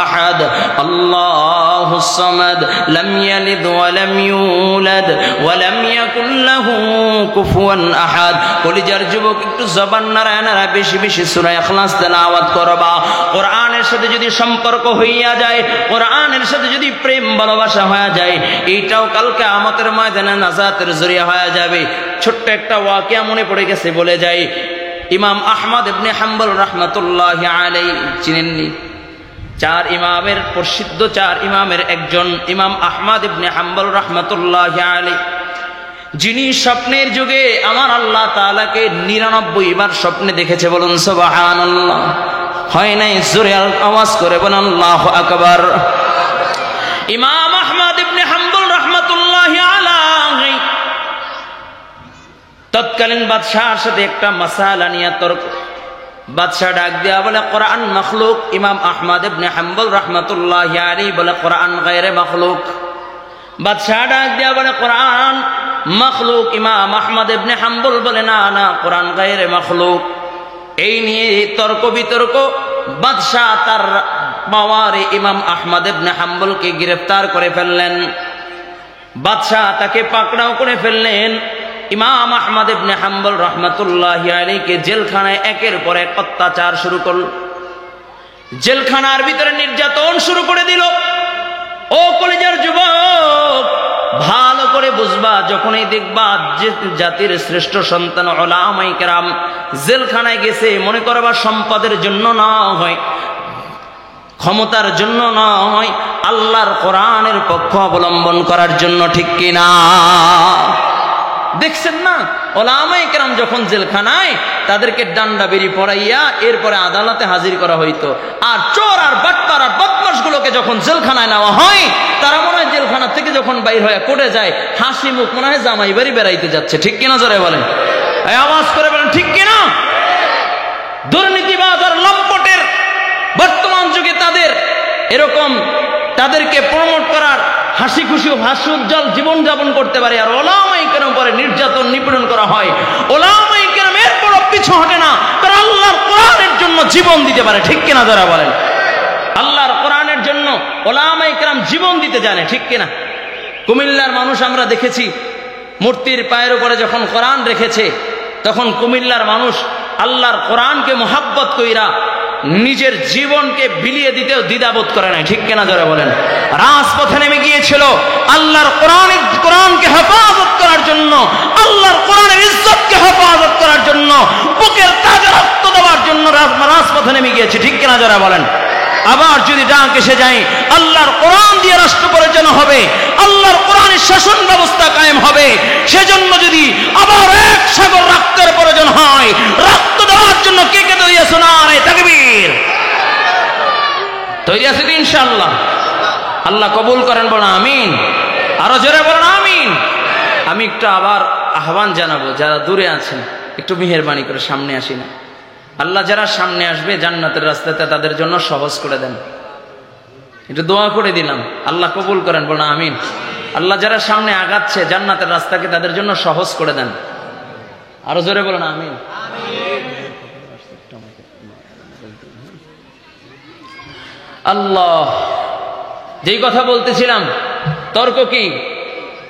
আহাদ আল্লাহুস সামাদ লাম ইয়ালিদ ওয়া লাম ইউলাদ ওয়া লাম ইয়াকুল লাহু কুফুয়ান আহাদ। কলিজার যুবক, একটু জবান নারায়ণেরা বেশি বেশি সূরা ইখলাস তেলাওয়াত করবা। কোরআনের সাথে যদি সম্পর্ক হইয়া যায়, কোরআনের সাথে যদি প্রেম ভালোবাসা হয়ে যায়, এইটাও কাল কিয়ামতের ময়দানে নাজাতের জরিয়া হয়ে যাবে। ছোট্ট একটা ওয়াকিয়া মনে পড়ে গেছে, বলে যাই। ইমাম আহমদ ইবনে হাম্বল রাহমাতুল্লাহি আলাইহি চিনেননি? চার ইমামের প্রসিদ্ধ চার ইমামের একজন ইমাম আহমদ ইবনে হাম্বল রাহমাতুল্লাহি আলাইহি, যিনি স্বপ্নের যুগে আমার আল্লাহ তাআলাকে 99 বার স্বপ্নে দেখেছে। বলুন সুবহানাল্লাহ। হয় নাই? জোরে আওয়াজ করে বলুন আল্লাহু আকবার। ইমাম আহমদ ইবনে হাম্বল রাহমাতুল্লাহি আলাইহি তৎকালীন বাদশাহর সাথে একটা মাসালা নিয়ে তর্ক। বাদশাহ ডাক দিয়া বলে, কোরআন মাখলুক। ইমাম আহমদ ইবনে হাম্বল রাহমাতুল্লাহি আলাইহি বলে, কোরআন গায়রে মাখলুক। বাদশাহ ডাক দিয়া বলে, কোরআন মাখলুক। ইমাম আহমদ ইবনে হাম্বল বলে, না না, কোরআন গায়রে মাখলুক। এই নিয়ে তর্ক বিতর্ক। বাদশাহ তার পাওয়ারে ইমাম আহমদ ইবনে হাম্বলকে গ্রেফতার করে ফেললেন। বাদশাহ তাকে পাকড়াও করে ফেললেন। ইমাম আহমদ ইবনে হাম্বল রাহমাতুল্লাহি আলাইহিকে জেলখানায় একের পর এক অত্যাচার শুরু করল। জেলখানার ভিতরে নির্যাতন শুরু করে দিল। ও কলিজার যুবক, ভালো করে বুঝবা, যখনই দেখবা যে জাতির শ্রেষ্ঠ সন্তান উলামায়ে কেরাম জেলখানায় গেছে, মনে করবা সম্পদের জন্য না হয়, ক্ষমতার জন্য না হয়, আল্লাহর কোরআনের পক্ষ অবলম্বন করার জন্য। ঠিক কিনা? দেখছেন না, উলামায়ে কেরাম যখন জেলখানায়, তাদেরকে ডান্ডা বেরি পড়াইয়া এরপরে আদালতে হাজির করা হইতো। আর চোর আর বাটপার আর বদমাশ গুলোকে যখন জেলখানায় নেওয়া হয়, তারা মনে হয় জেলখানা থেকে যখন বাইর হয়ে কোর্টে যায়, হাসি মুখ, মনে হয় জামাই বাড়ি বেড়াইতে যাচ্ছে। ঠিক কিনা? জোরে বলেন, আওয়াজ করে বলেন ঠিক কিনা? দুর্নীতিবাজ আর লম্পটের বর্তমান যুগে তাদের এরকম, তাদেরকে প্রমোট করার, হাসি খুশি হাস্যোজ্জ্বল জীবন যাপন করতে পারে, আর উলামায়ে কেরাম পরে নির্যাতন নিপীড়ন করা হয়। উলামায়ে কেরাম এরপর পিছু হটে না, তারা আল্লাহর কোরআনের জন্য জীবন দিতে পারে। ঠিক কিনা? যারা বলেন আল্লাহর কোরআনের জন্য উলামায়ে কেরাম জীবন দিতে জানে। ঠিক কিনা? কুমিল্লার মানুষ আমরা দেখেছি, মূর্তির পায়ের উপরে যখন কোরআন রেখেছে, তখন কুমিল্লার মানুষ আল্লাহর কোরআনকে মোহাব্বত কইরা নিজের জীবনকে বিলিয়ে দিতেও দ্বিধাবোধ করে নাই। ঠিক কিনা? যারা বলেন রাজপথে নেমে গিয়েছিল আল্লাহর কোরআনকে হেফাজত করার জন্য, আল্লাহর কোরআনের ইজ্জতকে হেফাজত করার জন্য, বুকের তাজা রক্ত দেওয়ার জন্য রাজপথে নেমে গিয়েছে। ঠিক কিনা? যারা বলেন আবার যদি ডাক এসে যায়, আল্লাহর কোরআন দিয়ে রাষ্ট্র পরিচালনা হবে, আল্লাহর কোরআনের শাসন ব্যবস্থা কায়েম হবে, সেজন্য যদি আবার এক সাগর রক্তের প্রয়োজন হয়, রক্ত দেওয়ার জন্য কে কে তৈরি আছে? নারে তাকবীর। তৈরি আছে তো ইনশাআল্লাহ? আল্লাহ কবুল করেন, বলেন আমিন। আরো জোরে বলেন আমিন। আমি একটু আবার আহ্বান জানাবো, যারা দূরে আছেন একটু মেহেরবানি করে সামনে আসি না। আল্লাহ যারা সামনে আসবে জান্নাতের রাস্তাতে, তাদের জন্য সহজ করে দেন। একটু দোয়া করে দিলাম, আল্লাহ কবুল করেন, বলেন আমিন। আল্লাহ যারা সামনে আগাচ্ছে জান্নাতের রাস্তাকে, তাদের জন্য সহজ করে দেন। আরো জোরে বলেন আমিন। আল্লাহ, যেই কথা বলতেছিলাম, তর্ক কি?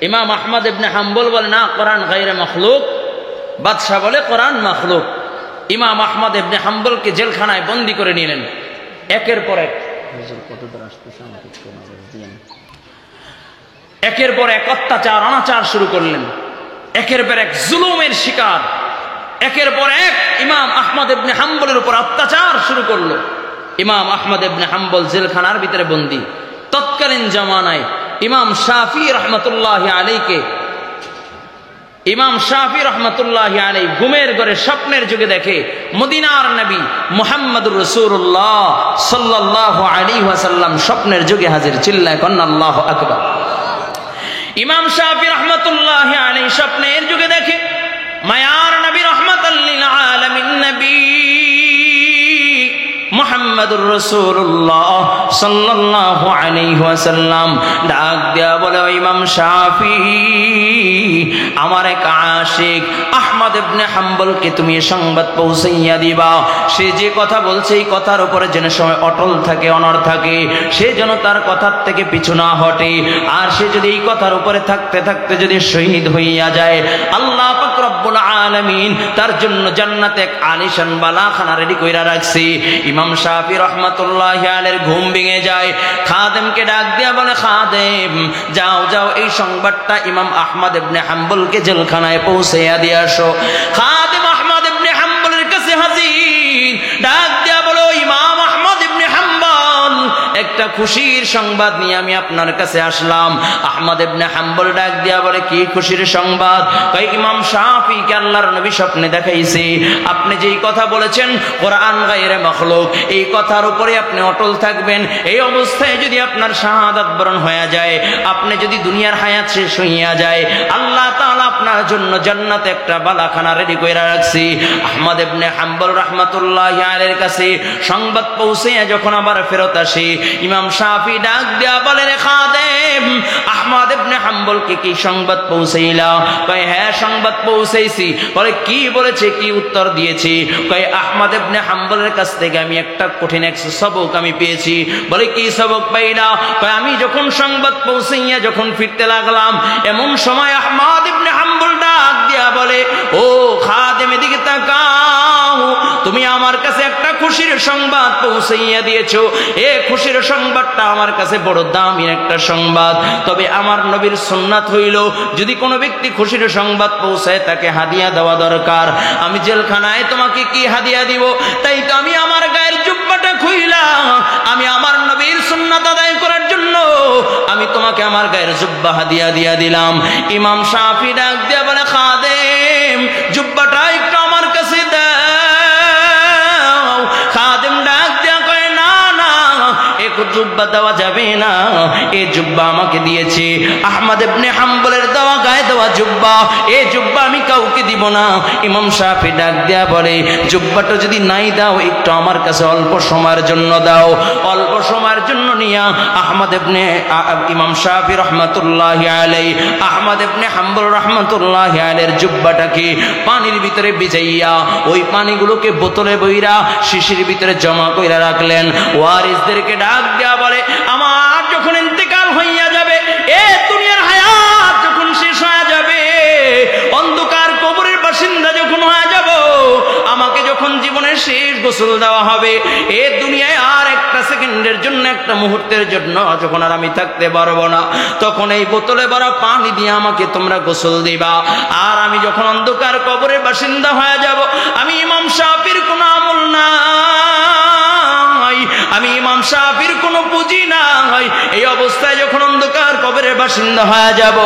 ইমাম আহমদ ইবনে হাম্বল বলে না, কোরআন গায়রে মাখলুক। বাদশাহ বলে কোরআন মাখলুক। ইমাম আহমদ ইবনে হাম্বলকে জেলখানায় বন্দী করে নিলেন। একের পর এক অত্যাচার অনাচার শুরু করলেন। একের পর এক জুলুমের শিকার, একের পর এক ইমাম আহমদ ইবনে হাম্বলের উপর অত্যাচার শুরু করলো। ইমাম আহমদ ইবনে হাম্বল জেলখানার ভিতরে বন্দী। তৎকালীন জামানায় ইমাম শাফি রহমতুল্লাহি আলাইহিকে, ইমাম শাফি রহমতুল্লাহি আলাইহি ঘুমের ঘরে স্বপ্নের যুগে দেখে মদিনার নবী মুহাম্মদুর রাসূলুল্লাহ সাল্লাল্লাহু আলাইহি ওয়াসাল্লাম স্বপ্নের যুগে হাজির। চিল্লায় কন্না আল্লাহু আকবার। ইমাম শাফি রহমতুল্লাহি আলাইহি স্বপ্নের যুগে দেখে মায়ার নবী রহমাতাল লিল আলামিন নবী মুহাম্মাদুর রাসূলুল্লাহ সাল্লাল্লাহু আলাইহি ওয়াসাল্লাম ডাক দেয়া বলে, ইমাম শাফিঈ, আমার এক আশিক আহমদ ইবনে হাম্বলকে তুমি সংবাদ পৌঁছাইয়া দিবা, সে যে কথা বলছে এই কথার উপরে যেন সময় অটল থাকে, অনড় থাকে, সে যেন তার কথার থেকে পিছু না হটে। আর সে যদি এই কথার উপরে থাকতে থাকতে যদি শহীদ হইয়া যায়, আল্লাহ পাক রব্বুল আলামিন তার জন্য জান্নাতে এক আলিশান বালাখানা রেডি কইরা রাখছে। ইমাম শাফিঈ রাহমাতুল্লাহি আলাইহির ঘুম ভেঙে যায়, খাদেমকে ডাক দিয়া বলে, খাদেম যাও যাও এই সংবাদটা ইমাম আহমদ ইবনে হাম্বলকে জেলখানায় পৌঁছাইয়া দিয়ে আসো। খাদেম আহমদ ইবনে হাম্বলের কাছে হাজির, ডাক দিয়া বলো, ইমাম আহমদ ইবনে হাম্বল, একটা খুশির সংবাদ নিয়ে আমি আপনার কাছে আসলাম। আহমদ ইবনে হাম্বল ডাক দিয়া বলে, কি খুশির সংবাদ? কয়, ইমাম শাফিঈকে আল্লাহর নবী স্বপ্নে দেখাইছে, আপনি যেই কথা বলেছেন কোরআন গায়রে মাখলুক, এই কথার উপরে আপনি অটল থাকবেন। এই অবস্থায় যদি আপনার শাহাদাত বরণ হয়ে যায়, আপনি যদি দুনিয়ার হায়াত শেষ হইয়া যায়, আল্লাহ তাআলা আপনার জন্য জান্নাতে একটা বালাখানা রেডি কইরা রাখছি। আহমদ ইবনে হাম্বল রাহমাতুল্লাহি আলাইহির কাছে সংবাদ পৌঁছাইয়া যখন আবার ফেরত আসে, ইমাম শাফিঈ ডাক দেয়া বলেন, খাদেম আহমদ ইবনে হাম্বলকে কি সংবাদ পৌঁছাইলা? কয়, হ্যাঁ সংবাদ পৌঁছাইছি। বলে, কি বলেছে, কি উত্তর দিয়েছি? কয়, আহমদ ইবনে হাম্বলের কাছ থেকে আমি একটা কঠিন এক সবক আমি পেয়েছি। বলে, কি সবক পাইলা? কয়, আমি যখন সংবাদ পৌঁছাইয়া যখন ফিরতে লাগলাম, এমন সময় আহমদ ইবনে হাম্বল ডাক দিয়া বলে, ও খাদেম এদিকে তাকাও, তুমি আমার কাছে একটা খুশির সংবাদ পৌঁছাইয়া দিয়েছো। এ খুশির সংবাদটা আমার কাছে বড় দামি একটা সংবাদ। তবে আমার নবীর সুন্নাত হইল, যদি কোনো ব্যক্তি খুশির সংবাদ পৌঁছায় তাকে হাদিয়া দেওয়া দরকার। আমি জেলখানায় তোমাকে কি হাদিয়া দিব? তাই তো আমি আমার গায়ের জুব্বাটা খুইলাম, আমি আমার নবীর সুন্নাত আদায় করার জন্য আমি তোমাকে আমার গায়ের জুব্বা হাদিয়া দিয়া দিলাম। ইমাম শাফিঈ ডাক দিয়া বলে, খাদেম জুব্বাটা একটু আমার কাছে দাও। খাদেম ডাক দিয়া কয়, না না, এক জুব্বা দেওয়া যাবে না, এই জুব্বা আমাকে দিয়েছে আহমদ ইবনে হাম্বলের দেওয়া গায়ে দেওয়া জুব্বা, এই জুব্বা আমি কাউকে দিব না। ইমাম শাফিঈ ডাক দেয়া বলে, জুব্বাটা যদি নাই দাও, একটু আমার কাছে অল্প সময়ের জন্য দাও। অল্প সময়ের জন্য নিয়া আহমদ ইবনে ইমাম শাফিঈ রাহমাতুল্লাহি আলাইহি আহমদ ইবনে হাম্বল রাহমাতুল্লাহি আলাইহির জুব্বাটাকে পানির ভিতরে ভিজাইয়া ওই পানিগুলোকে বোতলে বইরা শিশির ভিতরে জমা কইরা রাখলেন। ওয়ারিসদেরকে ডাক দেয়া বলে, আমার যখন ইন্তেকাল হইয়া যাবে, এ দুনিয়ার হায়াত যখন শেষ হয়ে যাবে, অন্ধকার কবরের বাসিন্দা যখন হয়ে যাব, আমাকে যখন জীবনের শেষ গোসল দেওয়া হবে, এ দুনিয়ায় আর একটা সেকেন্ডের জন্য, একটা মুহূর্তের জন্য যখন আর আমি থাকতে পারবো না, তখন এই বোতলে ভরা পানি দিয়ে আমাকে তোমরা গোসল দিবা। আর আমি যখন অন্ধকার কবরের বাসিন্দা হয়ে যাব, আমি ইমাম শাফিঈর কোনো আমল নাই, আমি ইমাম শাফিঈর কোনো পুঁজি নাই। এই অবস্থায় যখন অন্ধকার কবরের বাসিন্দা হয়ে যাব,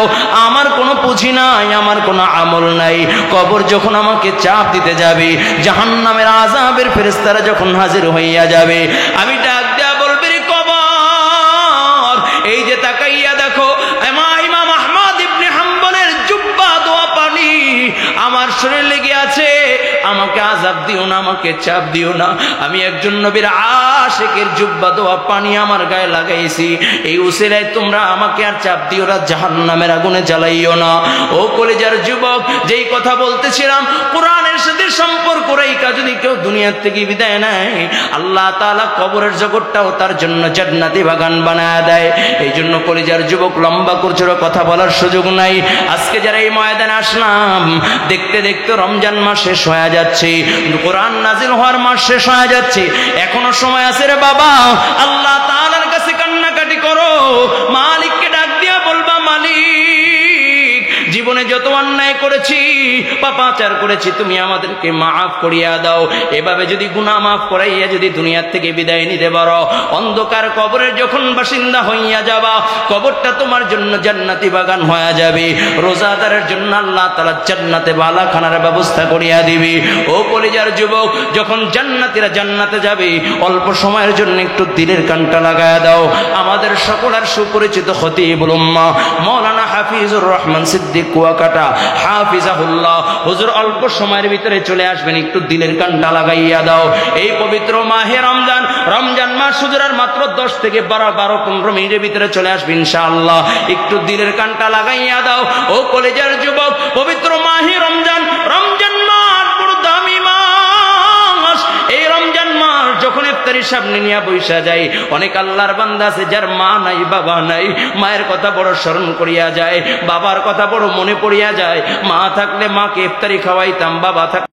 আমার কোনো পুঁজি নাই, আমার কোনো আমল নাই। কবর যখন আমাকে চাপ দিতে যাবে, জাহান্নামের আযাবের ফেরেশতারা যখন হাজির হইয়া যাবে, আমি ডাক দেয়া বলবে, রে কবর, এই যে তাকাইয়া দেখো, ইমাম আহমদ ইবনে হাম্বলের জুব্বা দোয়া পানি আমার শরীরে লেগে আছে, আমাকে আযাব দিও না, আমাকে চাপ দিও না। আমি একজন নবীর আশিকের জুব্বা দোয়া পানি আমার গায়ে লাগাইছি, এই উসিলায় তোমরা আমাকে আর চাপ দিও না, জাহান্নামের আগুনে জ্বালাইও না। ও কলেজার যুবক, যেই কথা বলতেছিলাম, কোরআনের সাথে সম্পর্ক রেখা যদি কেউ দুনিয়ার থেকে বিদায় নেয়, আল্লাহ তাআলা কবরের জগৎটাও তার জন্য জান্নাতি বাগান বানায় দেয়। এই জন্য কলেজার যুবক, লম্বা করছে কথা বলার সুযোগ নাই। আজকে যারা এই ময়দানে আসলাম, দেখতে দেখতে রমজান মাস শেষ হয়ে যাচ্ছে, কোরআন নাজিল হওয়ার মাস শেষ হয়ে যাচ্ছে, এখনো সময় আছে রে বাবা, আল্লাহ তাআলার কাছে কান্নাকাটি করো, মালিককে ডাক দিয়া বলবা, মালিক, জীবনে যত অন্যায় করেছি, পাপাচার করেছি, তুমি আমাদেরকে মাফ করিয়া দাও। এভাবে যদি গুনাহ মাফ করাইয়া যদি দুনিয়ার থেকে বিদায় নিতে পারো, অন্ধকার কবরের যখন বাসিন্দা হইয়া যাবা, কবরটা তোমার জন্য জান্নাতি বাগান হয়ে যাবে। রোজাদারের জন্য আল্লাহ তাআলা জান্নাতে বালাখানার ব্যবস্থা করিয়া দিবে। ও কলিজার যুবক, যখন জান্নাতীরা জান্নাতে যাবে, অল্প সময়ের জন্য একটু দিলের কানটা লাগায়া দাও। আমাদের সকলের সুপরিচিত খতিবুল উম্মাহ মাওলানা হাফিজুর রহমান সিদ্দিক কুয়াকাটা কাটা হাফিজাহুল্লাহ হুজুর অল্প সময়ের ভিতরে চলে আসবেন, একটু দিলের কানটা লাগাইয়া দাও। এই পবিত্র মাহে রমজান, রমজান মাস হুজুর আর মাত্র 10 থেকে 12-15 মিনিটের ভিতরে চলে আসবে ইনশাআল্লাহ, একটু দিলের কানটা লাগাইয়া দাও। ও কলেজের যুবক, পবিত্র মাহে রমজান, রমজান মাস বড় দামি মাস। এই রমজান মাস যখন ইফতারির সামনে নিয়ে বইসা যায়, অনেক আল্লাহর বান্দা আছে যার মা নাই, বাবা নাই, মায়ের কথা বড় স্মরণ করিয়া যায়, বাবার কথা বড় মনে পড়িয়া যায়। মা থাকলে মাকে ইফতারি খাওয়াইতাম, বাবা থাকলে